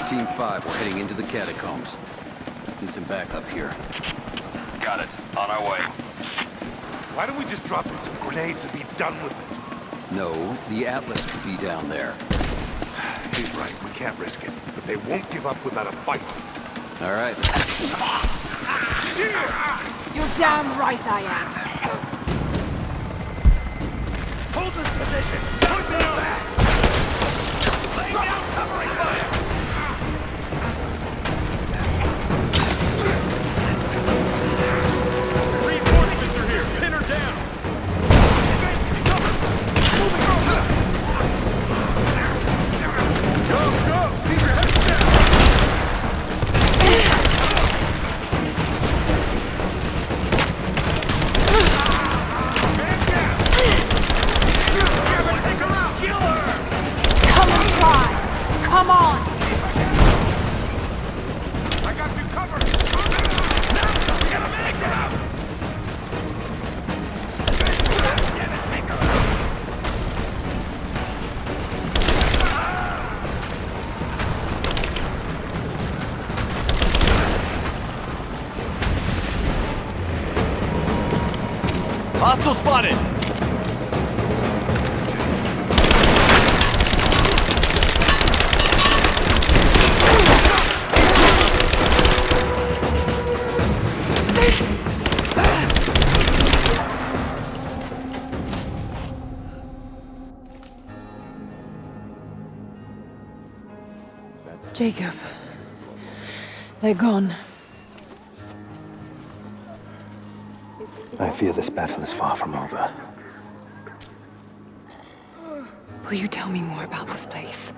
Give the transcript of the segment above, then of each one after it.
Team 5, we're heading into the catacombs. Need some backup here. Got it. On our way. Why don't we just drop in some grenades and be done with it? No, the Atlas could be down there. He's right, we can't risk it. But they won't give up without a fight. All right. You're damn right I am. Hold this position! Push it back! Lay down covering fire! Reinforcements are here! Pin her down! Advancing to cover! Moving over! Go, go! Keep your heads down! Come on! I got you covered! Now we gotta make it out! Hostile spotted! Jacob. They're gone. I fear this battle is far from over. Will you tell me more about this place?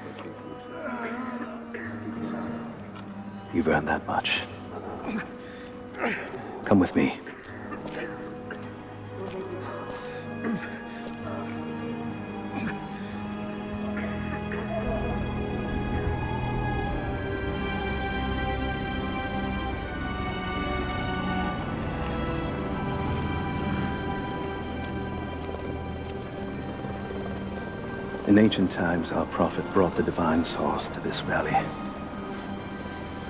You've earned that much. Come with me. In ancient times, our prophet brought the divine source to this valley.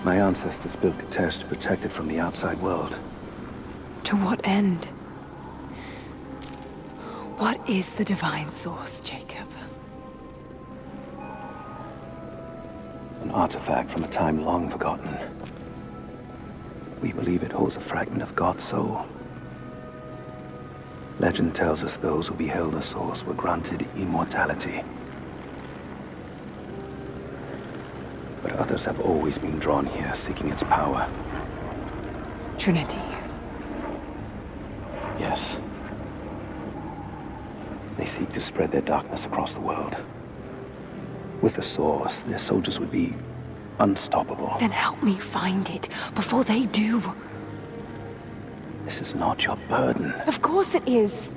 My ancestors built a test to protect it from the outside world. To what end? What is the divine source, Jacob? An artifact from a time long forgotten. We believe it holds a fragment of God's soul. Legend tells us those who beheld the source were granted immortality. But others have always been drawn here, seeking its power. Trinity. Yes. They seek to spread their darkness across the world. With the source, their soldiers would be unstoppable. Then help me find it before they do. This is not your burden. Of course it is.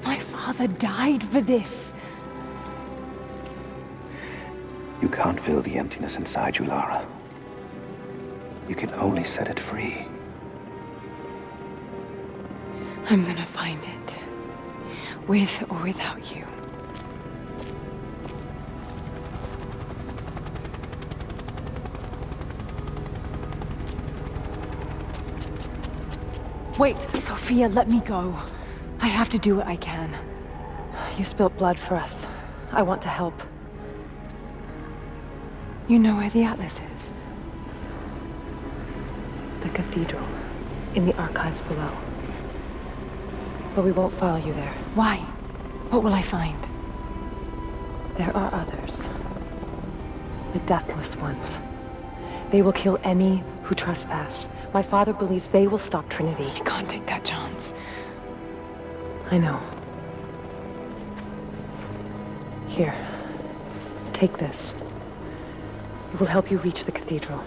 My father died for this. You can't fill the emptiness inside you, Lara. You can only set it free. I'm gonna find it. With or without you. Wait, Sophia, let me go. I have to do what I can. You spilt blood for us. I want to help. You know where the Atlas is? The cathedral, in the archives below. But we won't follow you there. Why? What will I find? There are others. The deathless ones. They will kill any who trespass. My father believes they will stop Trinity. I can't take that chance. I know. Here. Take this. It will help you reach the cathedral.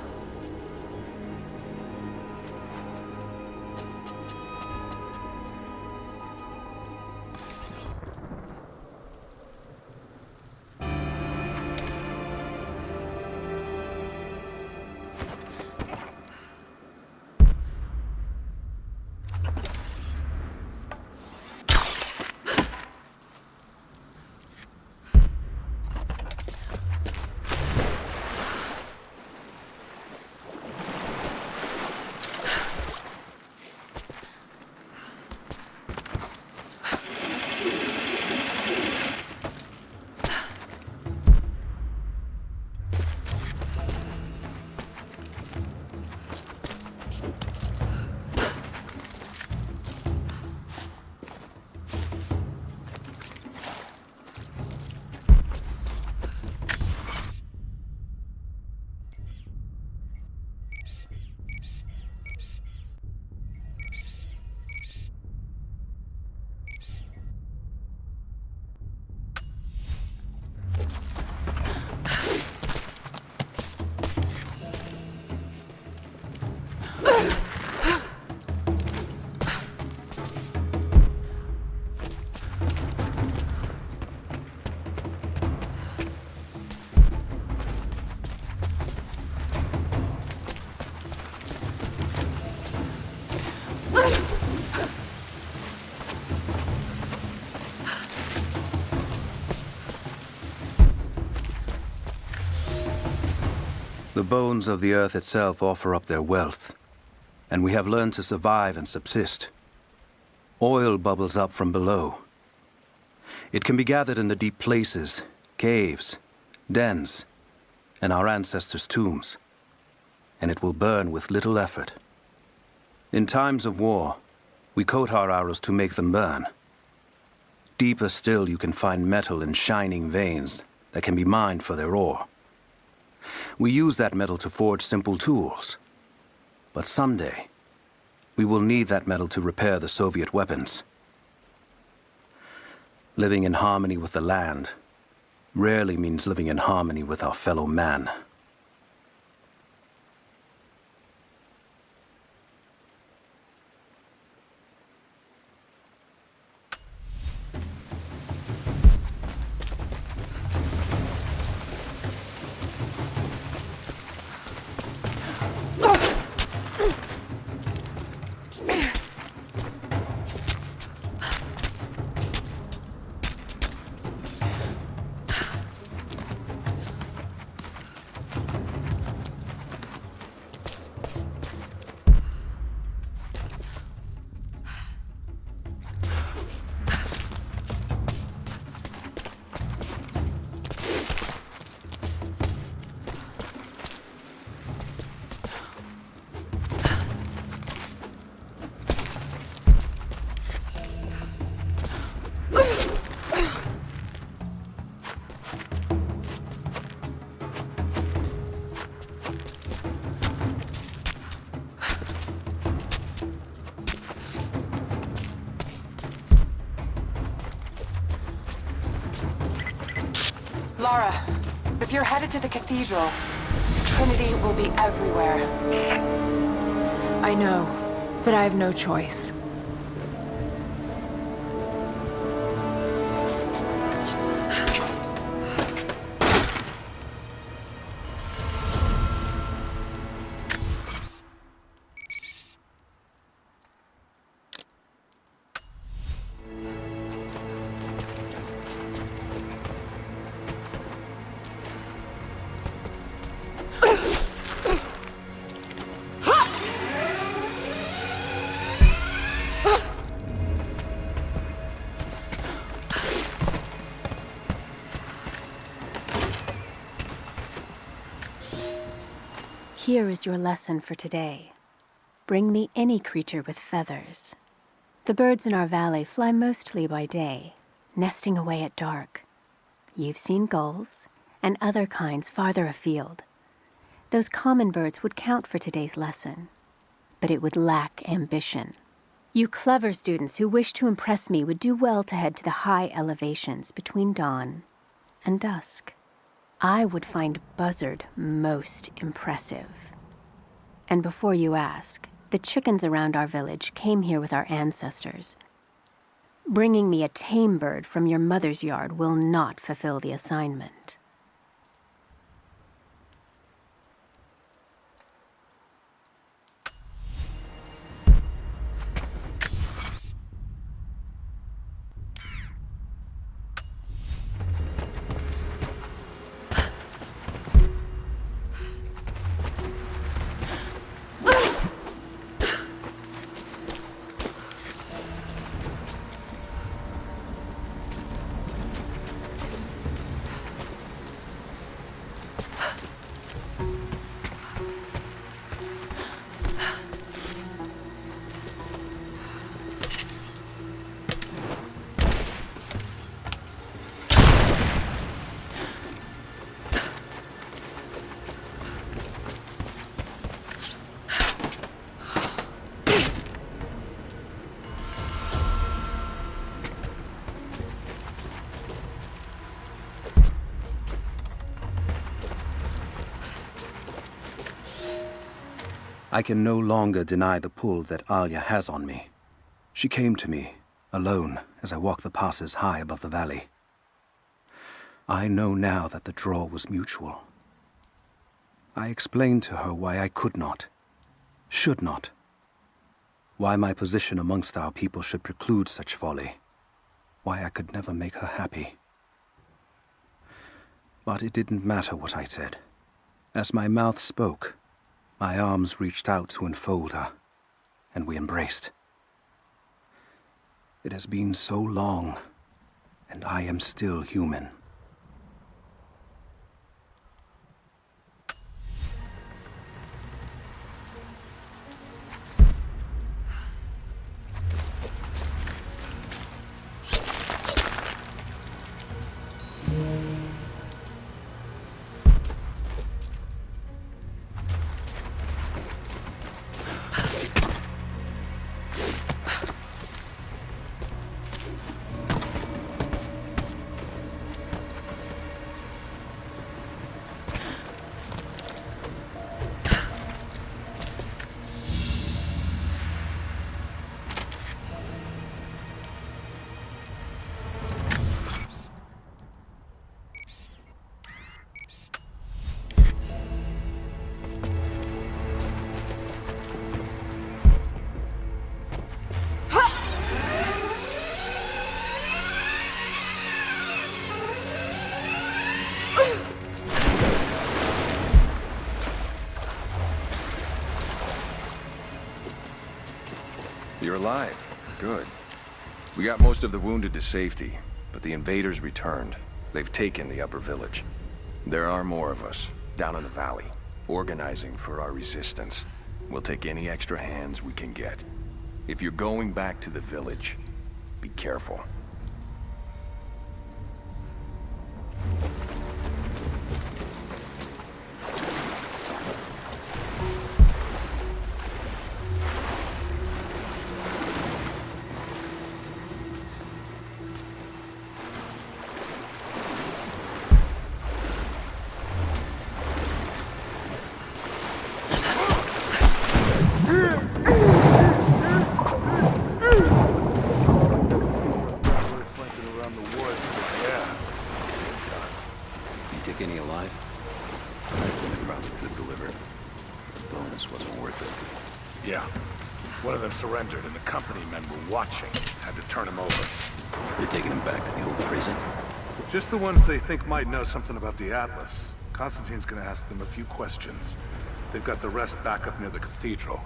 The bones of the earth itself offer up their wealth, and we have learned to survive and subsist. Oil bubbles up from below. It can be gathered in the deep places, caves, dens, and our ancestors' tombs, and it will burn with little effort. In times of war, we coat our arrows to make them burn. Deeper still, you can find metal in shining veins that can be mined for their ore. We use that metal to forge simple tools. But someday, we will need that metal to repair the Soviet weapons. Living in harmony with the land rarely means living in harmony with our fellow man. Lara, if you're headed to the cathedral, Trinity will be everywhere. I know, but I have no choice. Here is your lesson for today. Bring me any creature with feathers. The birds in our valley fly mostly by day, nesting away at dark. You've seen gulls and other kinds farther afield. Those common birds would count for today's lesson, but it would lack ambition. You clever students who wish to impress me would do well to head to the high elevations between dawn and dusk. I would find Buzzard most impressive. And before you ask, the chickens around our village came here with our ancestors. Bringing me a tame bird from your mother's yard will not fulfill the assignment. I can no longer deny the pull that Alia has on me. She came to me, alone, as I walked the passes high above the valley. I know now that the draw was mutual. I explained to her why I could not, should not, why my position amongst our people should preclude such folly, why I could never make her happy. But it didn't matter what I said. As my mouth spoke, my arms reached out to enfold her, and we embraced. It has been so long, and I am still human. You're alive. Good. We got most of the wounded to safety, but the invaders returned. They've taken the upper village. There are more of us, down in the valley, organizing for our resistance. We'll take any extra hands we can get. If you're going back to the village, be careful. Yeah. One of them surrendered and the company men were watching. Had to turn him over. They're taking him back to the old prison? Just the ones they think might know something about the Atlas. Constantine's gonna ask them a few questions. They've got the rest back up near the cathedral.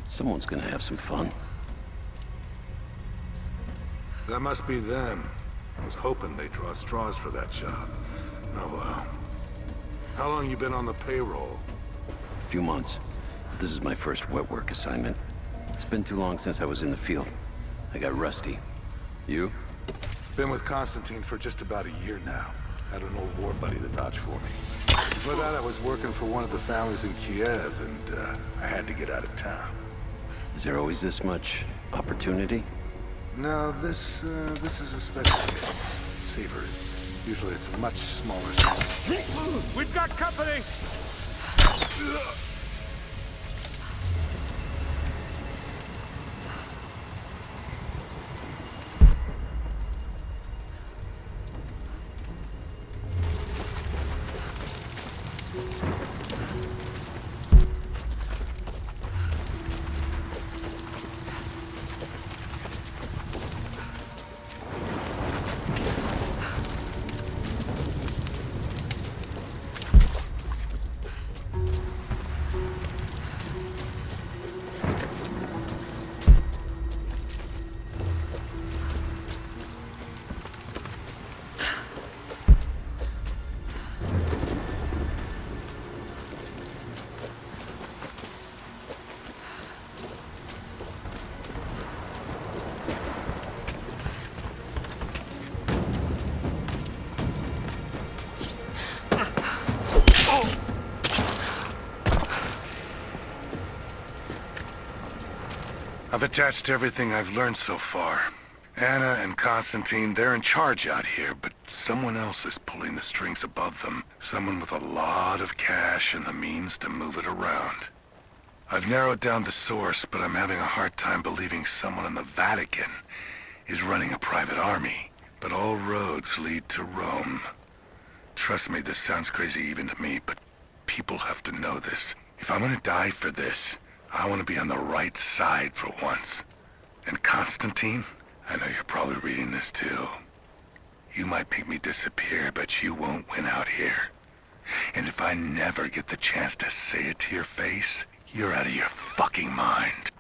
Someone's gonna have some fun. That must be them. I was hoping they'd draw straws for that job. Oh well. How long you been on the payroll? A few months. This is my first wet work assignment. It's been too long since I was in the field. I got rusty. You? Been with Constantine for just about a year now. Had an old war buddy that vouched for me. Before that, I was working for one of the families in Kiev, and I had to get out of town. Is there always this much opportunity? No, this is a special case. Savor it. Usually it's a much smaller scale. We've got company! I've attached everything I've learned so far. Anna and Constantine, they're in charge out here, but someone else is pulling the strings above them. Someone with a lot of cash and the means to move it around. I've narrowed down the source, but I'm having a hard time believing someone in the Vatican is running a private army. But all roads lead to Rome. Trust me, this sounds crazy even to me, but people have to know this. If I'm gonna die for this, I want to be on the right side for once. And Constantine, I know you're probably reading this too. You might make me disappear, but you won't win out here. And if I never get the chance to say it to your face, you're out of your fucking mind.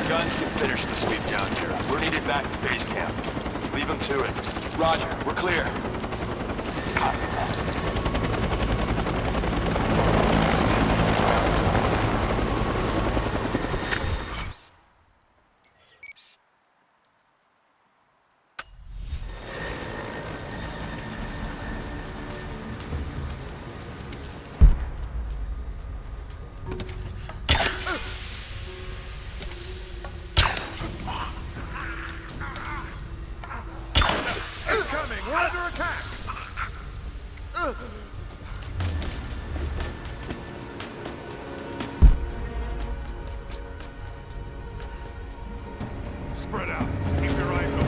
Guns can finish the sweep down here. We're needed back at base camp. Leave them to it. Roger, we're clear. Copy that. Spread out. Keep your eyes open.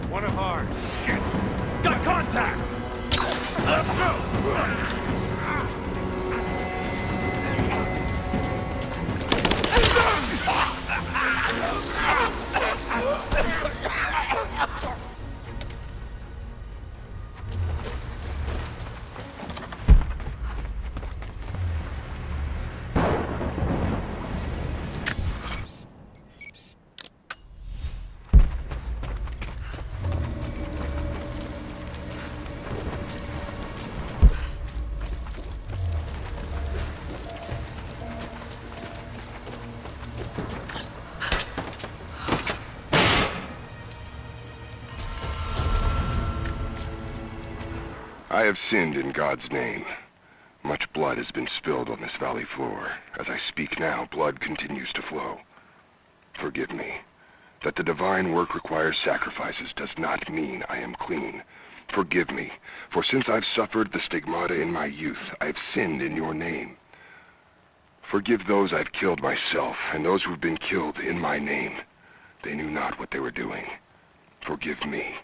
One of ours. Shit. Got contact! Let's go! I have sinned in God's name. Much blood has been spilled on this valley floor. As I speak now, blood continues to flow. Forgive me. That the divine work requires sacrifices does not mean I am clean. Forgive me, for since I've suffered the stigmata in my youth, I've sinned in your name. Forgive those I've killed myself, and those who've been killed in my name. They knew not what they were doing. Forgive me.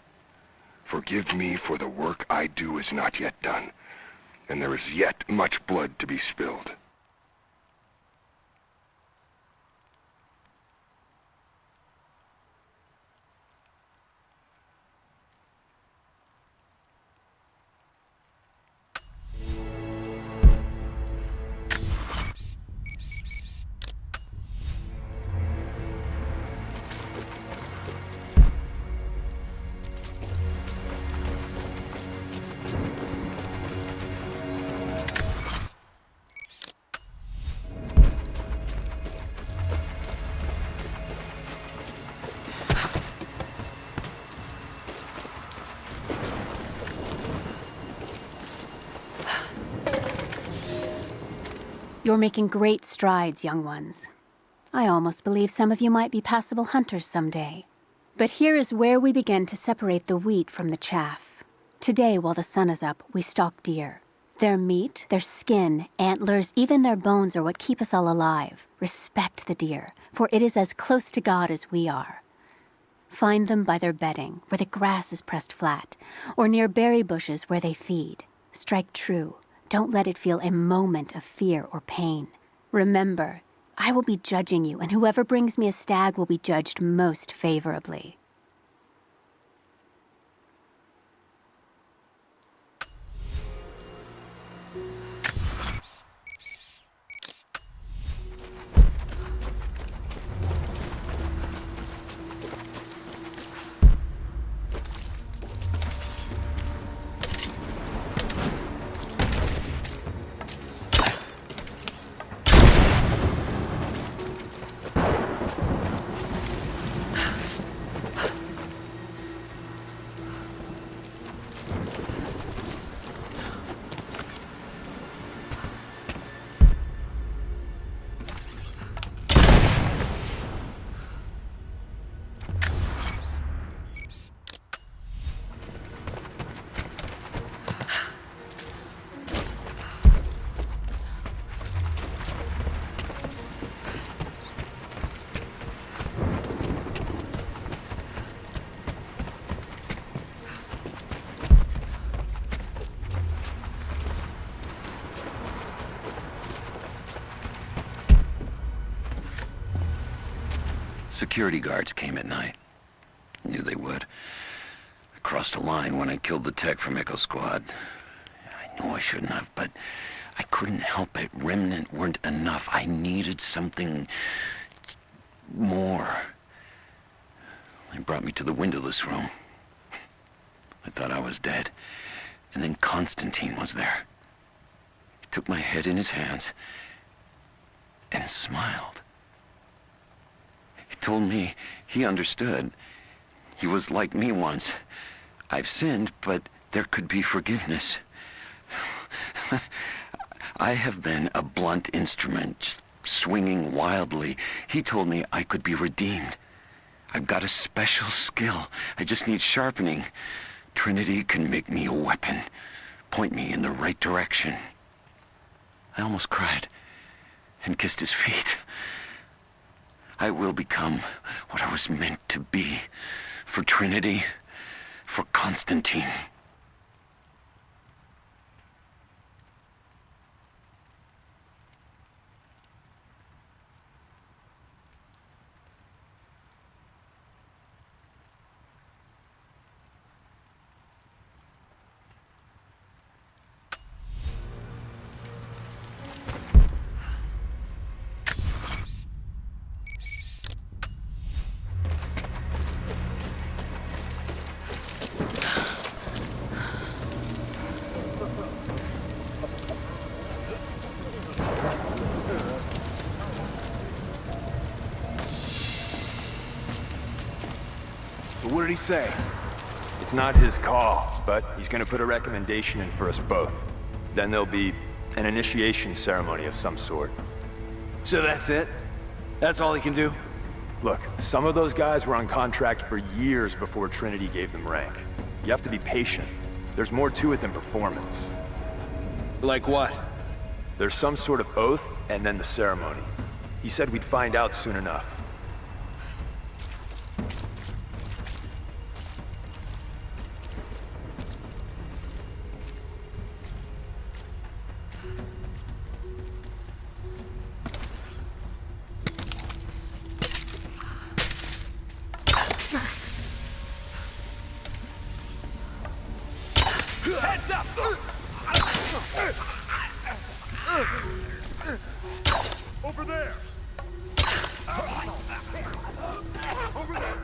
Forgive me, for the work I do is not yet done, and there is yet much blood to be spilled. You're making great strides, young ones. I almost believe some of you might be passable hunters someday. But here is where we begin to separate the wheat from the chaff. Today, while the sun is up, we stalk deer. Their meat, their skin, antlers, even their bones are what keep us all alive. Respect the deer, for it is as close to God as we are. Find them by their bedding, where the grass is pressed flat, or near berry bushes where they feed. Strike true. Don't let it feel a moment of fear or pain. Remember, I will be judging you, and whoever brings me a stag will be judged most favorably. Security guards came at night. Knew they would. I crossed a line when I killed the tech from Echo Squad. I knew I shouldn't have, but I couldn't help it. Remnant weren't enough. I needed something more. They brought me to the windowless room. I thought I was dead. And then Constantine was there. He took my head in his hands and smiled. He told me he understood. He was like me once. I've sinned, but there could be forgiveness. I have been a blunt instrument, swinging wildly. He told me I could be redeemed. I've got a special skill. I just need sharpening. Trinity can make me a weapon, point me in the right direction. I almost cried and kissed his feet. I will become what I was meant to be. For Trinity, for Constantine. So what did he say? It's not his call, but he's gonna put a recommendation in for us both. Then there'll be an initiation ceremony of some sort. So that's it? That's all he can do? Look, some of those guys were on contract for years before Trinity gave them rank. You have to be patient. There's more to it than performance. Like what? There's some sort of oath, and then the ceremony. He said we'd find out soon enough. Heads up! Over there! Over there!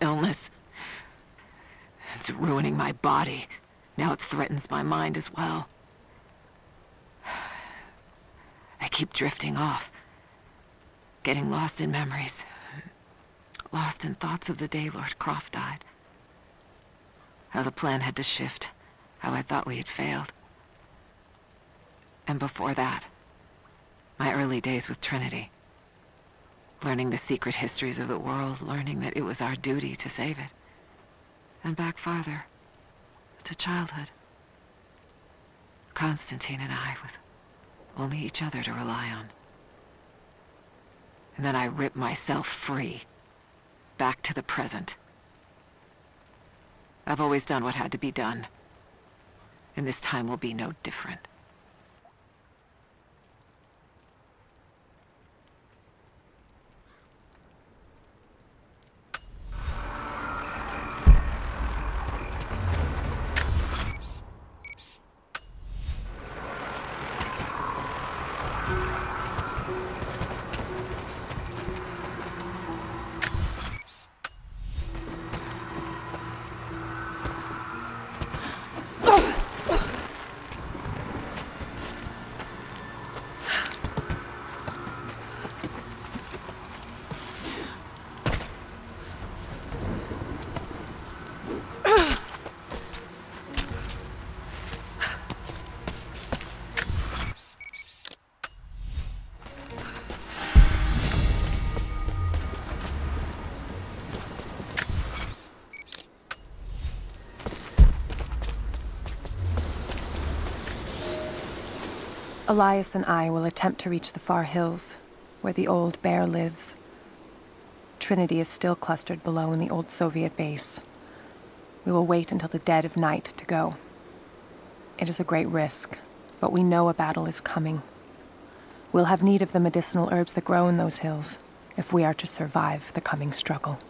Illness. It's ruining my body. Now it threatens my mind as well. I keep drifting off. Getting lost in memories. Lost in thoughts of the day Lord Croft died. how the plan had to shift, how I thought we had failed. And before that, my early days with Trinity. Learning the secret histories of the world, learning that it was our duty to save it. And back farther, to childhood. Constantine and I, with only each other to rely on. And then I ripped myself free, back to the present. I've always done what had to be done, and this time will be no different. Elias and I will attempt to reach the far hills, where the old bear lives. Trinity is still clustered below in the old Soviet base. We will wait until the dead of night to go. It is a great risk, but we know a battle is coming. We'll have need of the medicinal herbs that grow in those hills, if we are to survive the coming struggle.